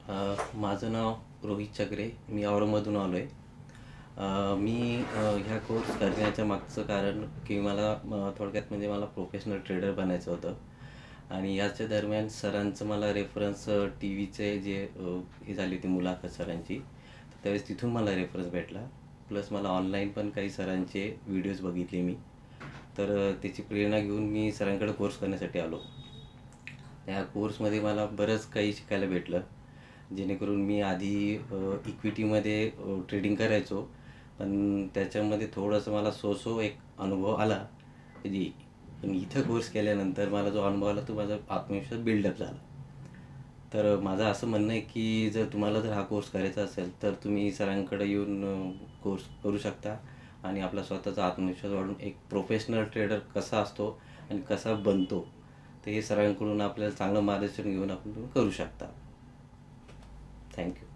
माझं नाव रोहित चक्रे. मी औरंगाबादमधून आलो आहे. मी ह्या कोर्स करण्याच्या मागचं कारण की मला थोडक्यात म्हणजे मला प्रोफेशनल ट्रेडर बनायचं होतं. आणि याच्या दरम्यान सरांचं मला रेफरन्स टी व्हीचे जे हे झाली होती मुलाखत सरांची, तर त्यावेळेस तिथून मला रेफरन्स भेटला. प्लस मला ऑनलाईन पण काही सरांचे व्हिडिओज बघितले मी. तर त्याची प्रेरणा घेऊन मी सरांकडे कोर्स करण्यासाठी आलो. या कोर्समध्ये मला बरंच काही शिकायला भेटलं, जेणेकरून मी आधी इक्विटीमध्ये ट्रेडिंग करायचो, पण त्याच्यामध्ये थोडंसं मला सो एक अनुभव आला. जी पण इथं कोर्स केल्यानंतर मला जो अनुभव आला तो माझा आत्मविश्वास बिल्डअप झाला. तर माझं असं म्हणणं आहे की जर हा कोर्स करायचा असेल तर तुम्ही सरांकडे येऊन कोर्स करू शकता आणि आपला स्वतःचा आत्मविश्वास वाढून एक प्रोफेशनल ट्रेडर कसा असतो आणि कसा बनतो ते हे सरांकडून आपल्याला चांगलं मार्गदर्शन घेऊन आपण करू शकता. थँक्यू.